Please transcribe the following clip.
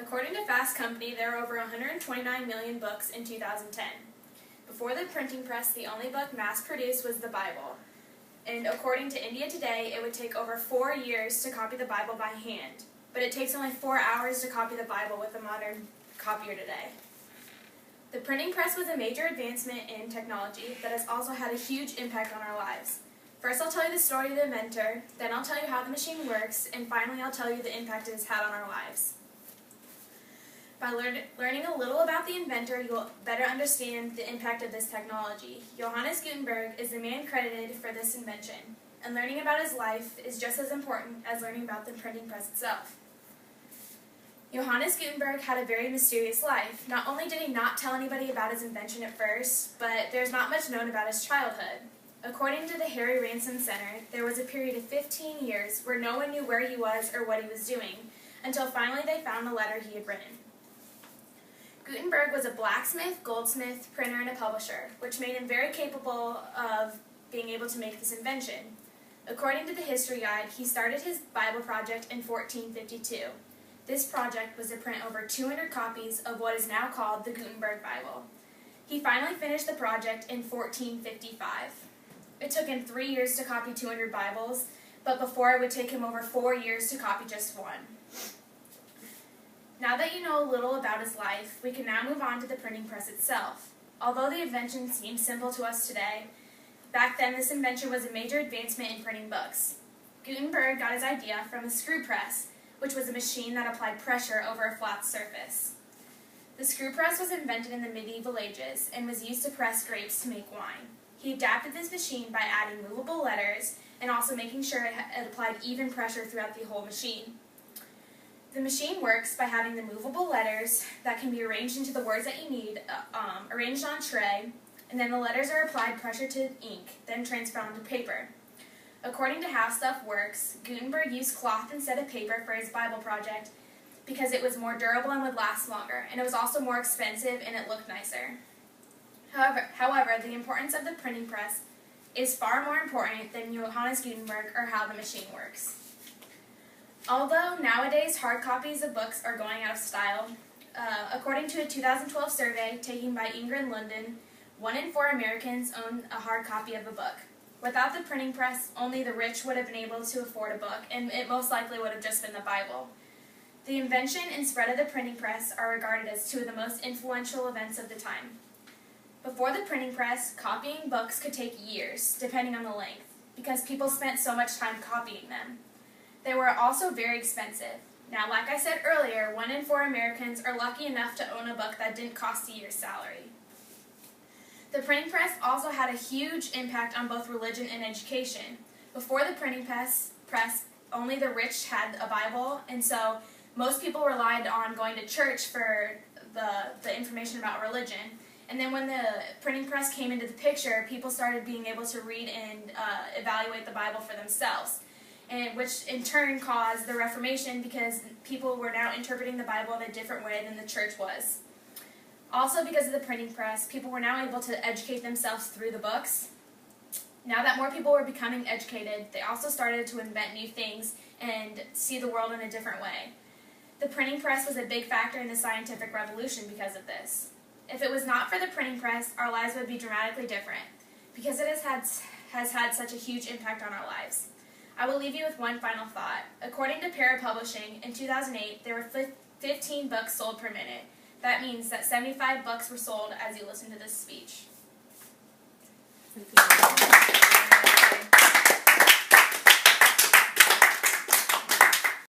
According to Fast Company, there were over 129 million books in 2010. Before the printing press, the only book mass-produced was the Bible. And according to India Today, it would take over 4 years to copy the Bible by hand. But it takes only 4 hours to copy the Bible with a modern copier today. The printing press was a major advancement in technology that has also had a huge impact on our lives. First, I'll tell you the story of the inventor, then I'll tell you how the machine works, and finally I'll tell you the impact it has had on our lives. By learning a little about the inventor, you'll better understand the impact of this technology. Johannes Gutenberg is the man credited for this invention, and learning about his life is just as important as learning about the printing press itself. Johannes Gutenberg had a very mysterious life. Not only did he not tell anybody about his invention at first, but there's not much known about his childhood. According to the Harry Ransom Center, there was a period of 15 years where no one knew where he was or what he was doing, until finally they found the letter he had written. Gutenberg was a blacksmith, goldsmith, printer, and a publisher, which made him very capable of being able to make this invention. According to the History Guide, he started his Bible project in 1452. This project was to print over 200 copies of what is now called the Gutenberg Bible. He finally finished the project in 1455. It took him 3 years to copy 200 Bibles, but before it would take him over 4 years to copy just one. Now that you know a little about his life, we can now move on to the printing press itself. Although the invention seems simple to us today, back then this invention was a major advancement in printing books. Gutenberg got his idea from a screw press, which was a machine that applied pressure over a flat surface. The screw press was invented in the medieval ages and was used to press grapes to make wine. He adapted this machine by adding movable letters and also making sure it applied even pressure throughout the whole machine. The machine works by having the movable letters that can be arranged into the words that you need, arranged on a tray, and then the letters are applied pressure to ink, then transferred onto paper. According to How Stuff Works, Gutenberg used cloth instead of paper for his Bible project because it was more durable and would last longer, and it was also more expensive and it looked nicer. However, the importance of the printing press is far more important than Johannes Gutenberg or how the machine works. Although nowadays hard copies of books are going out of style, according to a 2012 survey taken by England London, 1 in 4 Americans own a hard copy of a book. Without the printing press, only the rich would have been able to afford a book, and it most likely would have just been the Bible. The invention and spread of the printing press are regarded as 2 of the most influential events of the time. Before the printing press, copying books could take years, depending on the length, because people spent so much time copying them. They were also very expensive. Now, like I said earlier, 1 in 4 Americans are lucky enough to own a book that didn't cost a year's salary. The printing press also had a huge impact on both religion and education. Before the printing press, only the rich had a Bible, and so most people relied on going to church for the information about religion. And then when the printing press came into the picture, people started being able to read and evaluate the Bible for themselves, and which in turn caused the Reformation because people were now interpreting the Bible in a different way than the church was. Also, because of the printing press, people were now able to educate themselves through the books. Now that more people were becoming educated, they also started to invent new things and see the world in a different way. The printing press was a big factor in the scientific revolution because of this. If it was not for the printing press, our lives would be dramatically different, because it has had such a huge impact on our lives. I will leave you with one final thought. According to Para Publishing, in 2008, there were 15 books sold per minute. That means that 75 books were sold as you listen to this speech. Thank you.